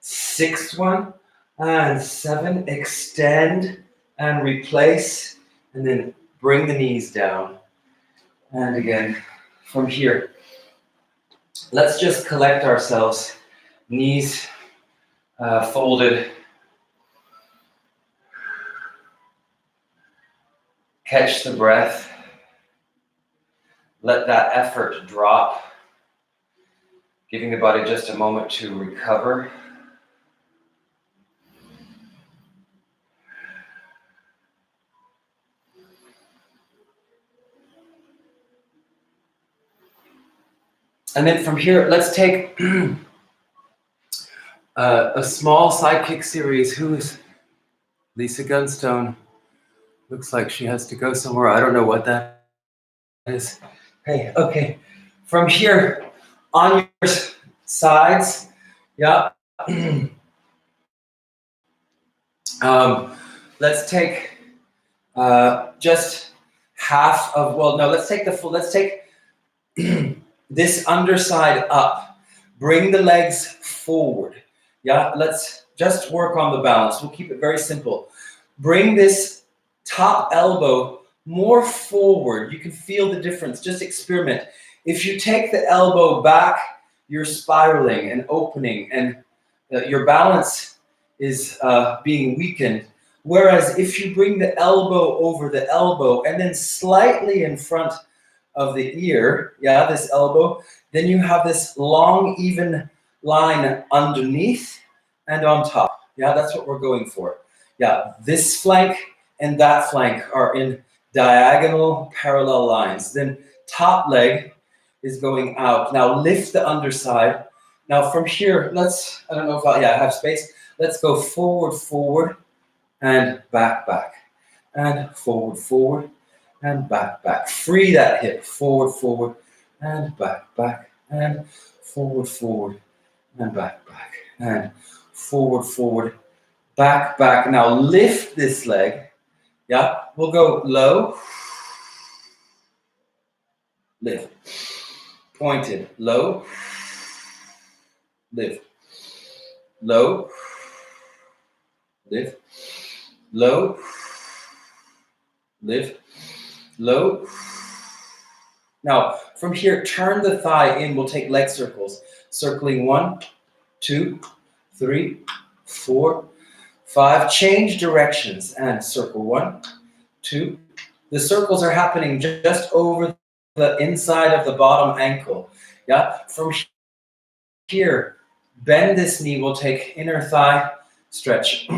6th one. And 7. Extend and replace. And then bring the knees down. And again, from here, let's just collect ourselves. Knees folded. Catch the breath. Let that effort drop. Giving the body just a moment to recover. And then from here, let's take a small side kick series. Who is Lisa Gunstone? Looks like she has to go somewhere. I don't know what that is. Hey, okay. From here, on your sides, let's take just half of, let's take the full, let's take this underside up. Bring the legs forward. Let's just work on the balance. We'll keep it very simple. Bring this top elbow more forward. You can feel the difference. Just experiment. If you take the elbow back, you're spiraling and opening, and your balance is being weakened. Whereas if you bring the elbow over the elbow and then slightly in front of the ear, this elbow, then you have this long, even line underneath and on top. That's what we're going for. This flank and that flank are in diagonal parallel lines. Then top leg is going out. Now lift the underside. Now from here, I don't know if I have space. Let's go forward, forward, and back, back. And forward, forward, and back, back. Free that hip. Forward, forward, and back, back. And forward, forward, and back, back. And forward, forward, back, back. Now lift this leg. We'll go low. Lift. Pointed. Low. lift, low, lift, low, lift, low. Now, from here, turn the thigh in. We'll take leg circles. Circling 1, 2, 3, 4, 5. Change directions and circle 1, 2. The circles are happening just over the inside of the bottom ankle. Yeah. From here, bend this knee. We'll take inner thigh stretch.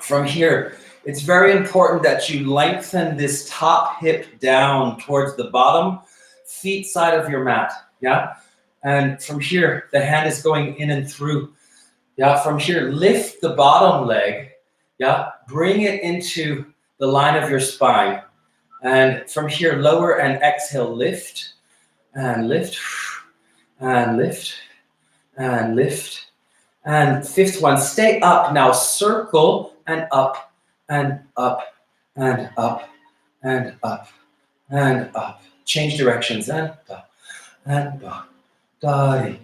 From here, it's very important that you lengthen this top hip down towards the bottom feet side of your mat. Yeah. And from here, the hand is going in and through. Yeah. From here, lift the bottom leg. Yeah. Bring it into the line of your spine. And from here, lower and exhale, lift and lift and lift and lift. And fifth one, stay up. Now circle and up and up and up and up and up. Change directions and up and up. Da,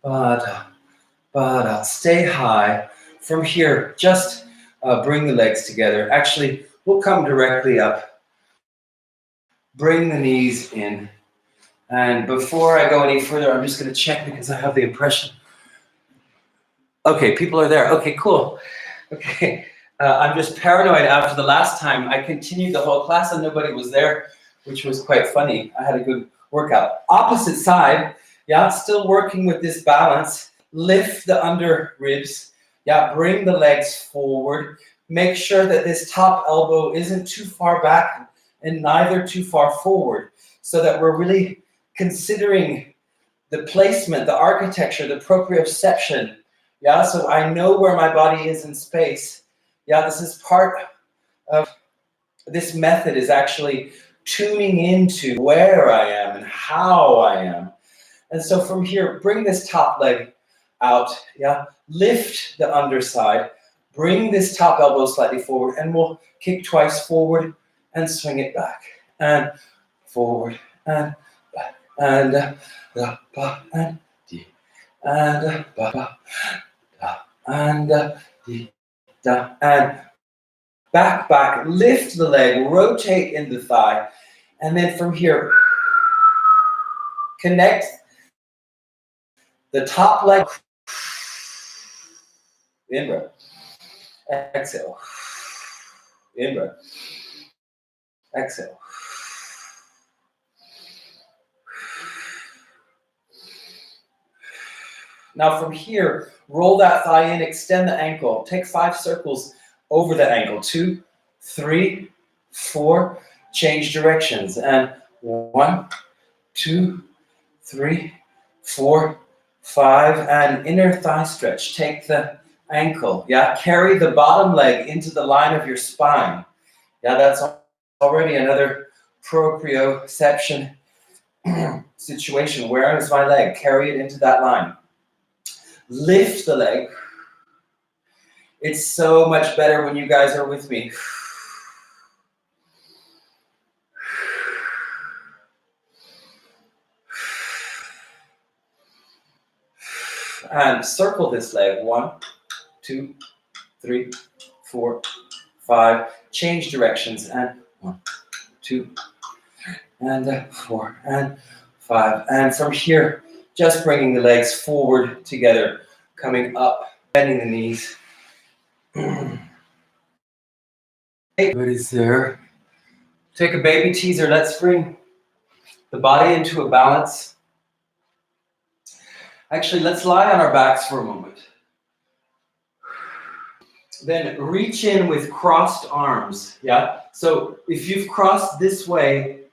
da, da. Stay high. From here, just bring the legs together. Actually, we'll come directly up. Bring the knees in. And before I go any further, I'm just going to check because I have the impression. Okay, people are there. Okay, cool. Okay, I'm just paranoid after the last time. I continued the whole class and nobody was there, which was quite funny. I had a good workout. Opposite side, yeah, still working with this balance. Lift the under ribs. Yeah, bring the legs forward. Make sure that this top elbow isn't too far back and neither too far forward, so that we're really considering the placement, the architecture, the proprioception. Yeah, so I know where my body is in space. Yeah, this is part of this method, is actually tuning into where I am and how I am. And so from here, bring this top leg out. Yeah, lift the underside. Bring this top elbow slightly forward, and we'll kick twice forward and swing it back and forward and back and and and back, lift the leg, rotate in the thigh, and then from here, connect the top leg, in breath, exhale, in breath, exhale. Now from here, roll that thigh in, extend the ankle. Take 5 circles over the ankle. 2, 3, 4. Change directions. And 1, 2, 3, 4, 5. And inner thigh stretch. Take the ankle. Yeah, carry the bottom leg into the line of your spine. Yeah, that's already another proprioception situation. Where is my leg? Carry it into that line. Lift the leg. It's so much better when you guys are with me. And circle this leg. 1, 2, 3, 4, 5. Change directions. And 1, 2, and 4, and 5. And from here, just bringing the legs forward together, coming up, bending the knees. Everybody's there. Take a baby teaser. Let's bring the body into a balance. Actually, let's lie on our backs for a moment. Then reach in with crossed arms. Yeah. So if you've crossed this way,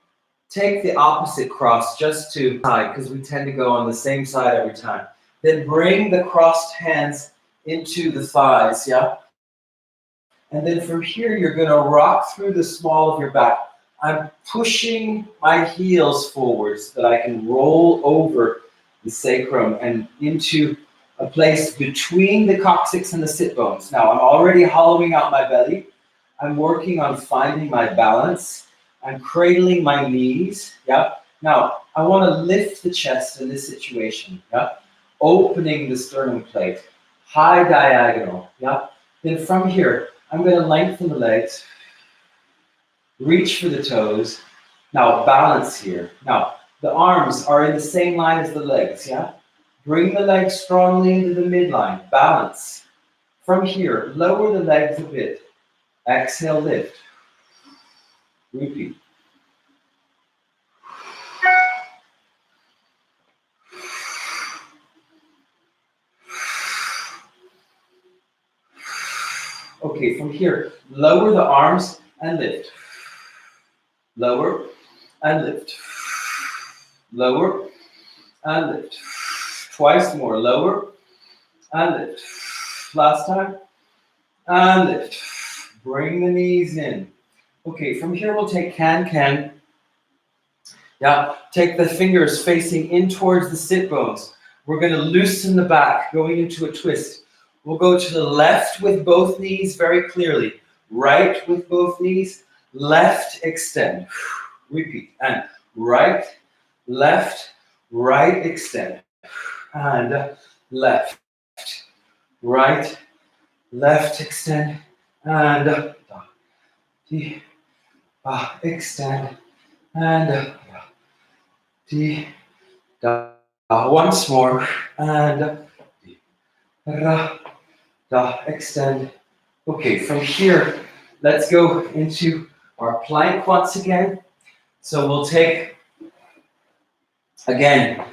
take the opposite cross just to side, because we tend to go on the same side every time. Then bring the crossed hands into the thighs, yeah? And then from here, you're going to rock through the small of your back. I'm pushing my heels forward so that I can roll over the sacrum and into a place between the coccyx and the sit bones. Now, I'm already hollowing out my belly. I'm working on finding my balance. I'm cradling my knees, yeah? Now, I want to lift the chest in this situation, yeah? opening the sternum plate, high diagonal, yeah? Then from here, I'm going to lengthen the legs, reach for the toes. Now balance here. Now the arms are in the same line as the legs, yeah? Bring the legs strongly into the midline, balance. From here, lower the legs a bit. Exhale, lift. Repeat. Okay, from here, lower the arms and lift. Lower and lift. Lower and lift. Twice more. Lower and lift. Last time. And lift. Bring the knees in. Okay, from here we'll take can. Yeah, take the fingers facing in towards the sit bones. We're going to loosen the back, going into a twist. We'll go to the left with both knees very clearly. Right with both knees. Left, extend. Repeat. And right, left, right, extend. And left, right, left, extend. And extend. And once more. And extend. Okay, from here, let's go into our plank once again. So we'll take, again,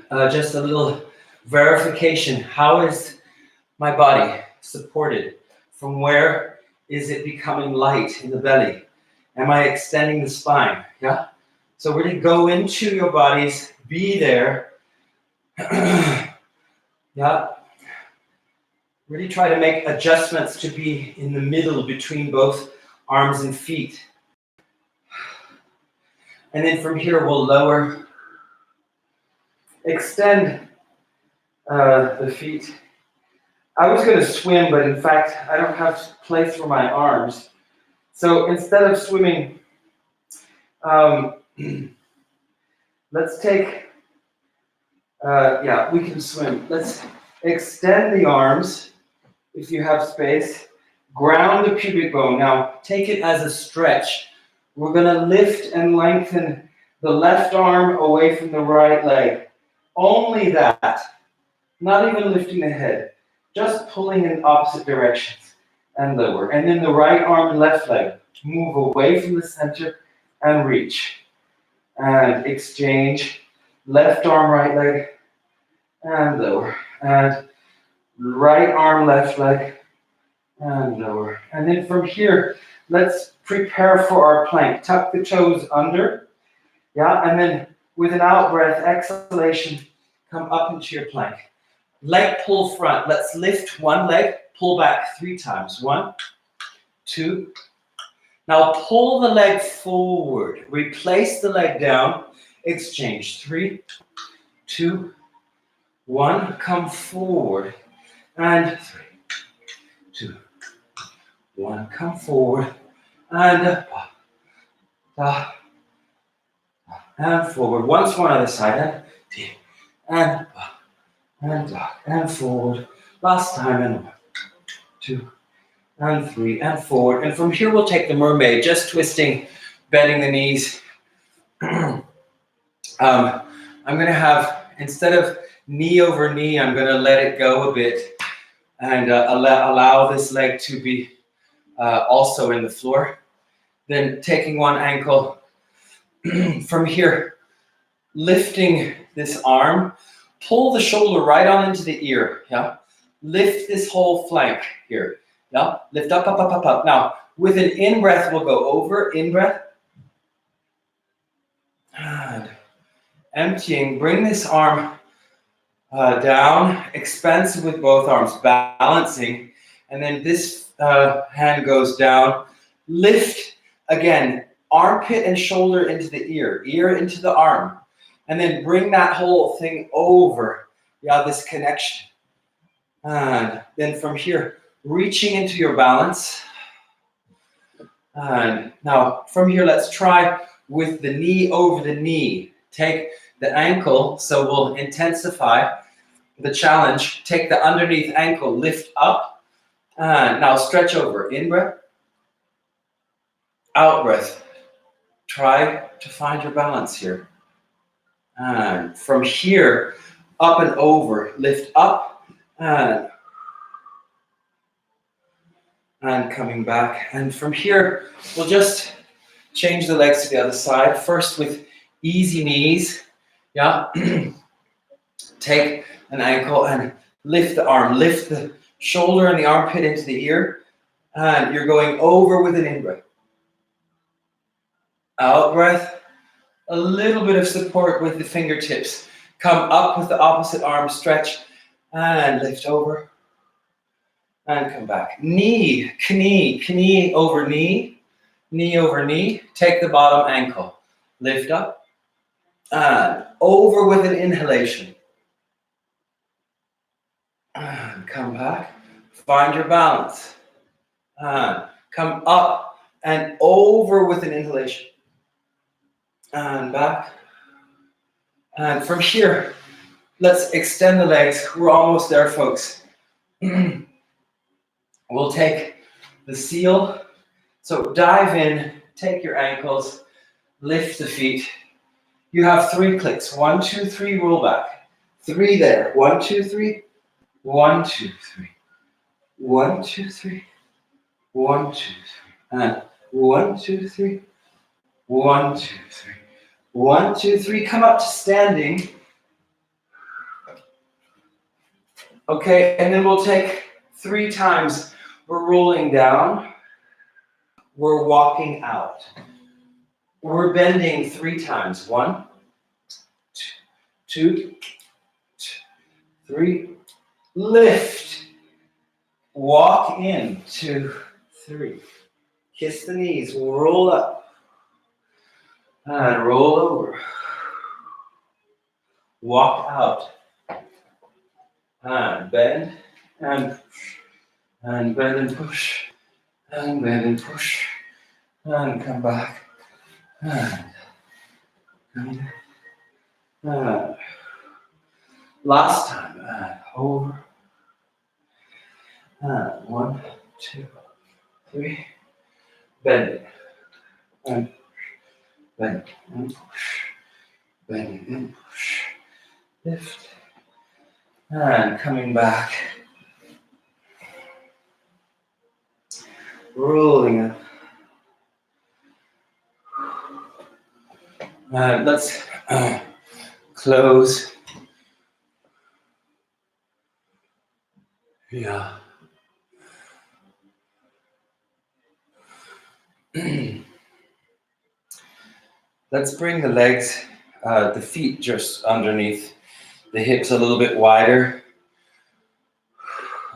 just a little verification. How is my body supported? From where is it becoming light in the belly? Am I extending the spine? Yeah? So really go into your bodies, be there. Yeah? Really try to make adjustments to be in the middle between both arms and feet. And then from here, we'll lower, extend the feet. I was going to swim, but in fact, I don't have place for my arms. So instead of swimming, let's take, we can swim. Let's extend the arms if you have space. Ground the pubic bone. Now, take it as a stretch. We're going to lift and lengthen the left arm away from the right leg. Only that. Not even lifting the head. Just pulling in opposite directions and lower. And then the right arm and left leg. Move away from the center and reach. And exchange. Left arm, right leg. And lower. And right arm, left leg. And lower. And then from here, let's prepare for our plank. Tuck the toes under. Yeah, and then with an out breath, exhalation, come up into your plank. Leg pull front. Let's lift one leg, pull back 3 times. 1, 2. Now pull the leg forward. Replace the leg down. Exchange. 3, 2, 1. Come forward. And 3, 2, 1. Come forward. And forward. Once more on the side. And forward. Last time. And 1, 2, and 3, and forward. And from here, we'll take the mermaid, just twisting, bending the knees. I'm going to have, instead of knee over knee, I'm going to let it go a bit and allow this leg to be also in the floor. Then taking one ankle from here, lifting this arm, pull the shoulder right on into the ear. Yeah, lift this whole flank here. Yeah, lift up, up, up, up, up. Now, with an in-breath, we'll go over, in-breath. And emptying, bring this arm down, expansive with both arms, balancing. And then this hand goes down. Lift, again, armpit and shoulder into the ear into the arm. And then bring that whole thing over. Yeah, this connection. And then from here, reaching into your balance. And now from here, let's try with the knee over the knee. Take the ankle, so we'll intensify. The challenge, take the underneath ankle, lift up, and now stretch over. In breath, out breath. Try to find your balance here. And from here, up and over, lift up, and coming back. And from here, we'll just change the legs to the other side. First with easy knees. Yeah. Take an ankle and lift the arm. Lift the shoulder and the armpit into the ear. And you're going over with an in-breath. Out breath. A little bit of support with the fingertips. Come up with the opposite arm. Stretch and lift over. And come back. Knee, knee over knee. Knee over knee. Take the bottom ankle. Lift up. And over with an inhalation. And come back. Find your balance. And come up and over with an inhalation. And back. And from here, let's extend the legs. We're almost there, folks. We'll take the seal. So dive in, take your ankles, lift the feet. You have 3 clicks. 1, 2, 3, roll back. 3 there. 1, 2, 3. 1, 2, 3. 1, 2, 3. 1, 2, 3. And 1, 2, 3. 1, 2, 3. 1, 2, 3. Come up to standing. Okay, and then we'll take 3 times. We're rolling down. We're walking out. We're bending 3 times. 1, 2, 3. Lift. Walk in. 2, 3. Kiss the knees. Roll up. And roll over. Walk out. And bend. And push. And bend and push. And bend and push. And come back. And last time. And over. And 1, 2, 3. Bending. And bend and push. Bend and push. Lift. And coming back. Rolling up. Let's close. Yeah. Let's bring the legs, the feet just underneath the hips a little bit wider.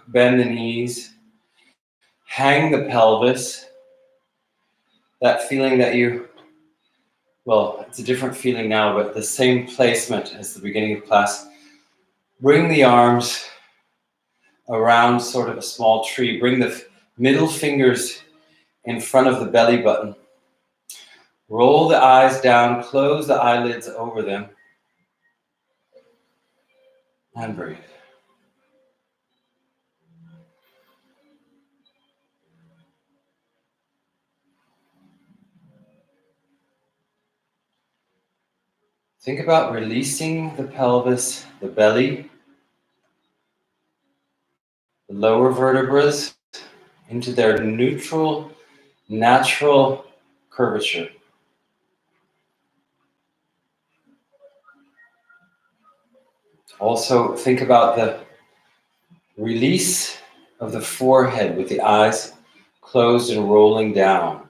Bend the knees. Hang the pelvis. That feeling that it's a different feeling now, but the same placement as the beginning of class. Bring the arms around sort of a small tree. Bring the middle fingers in front of the belly button. Roll the eyes down, close the eyelids over them, and breathe. Think about releasing the pelvis, the belly, the lower vertebrae into their neutral, natural curvature. Also, think about the release of the forehead with the eyes closed and rolling down.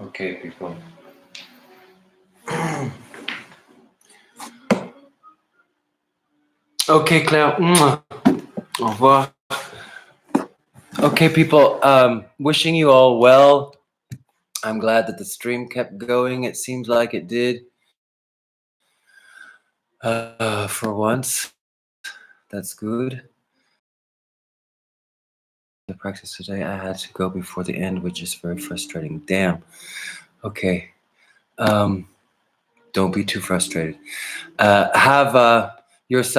Okay, people. Okay, Claire. Mwah. Au revoir. Okay, people. Wishing you all well. I'm glad that the stream kept going. It seems like it did. For once, that's good. The practice today, I had to go before the end, which is very frustrating. Damn. Okay. Don't be too frustrated. Have yourself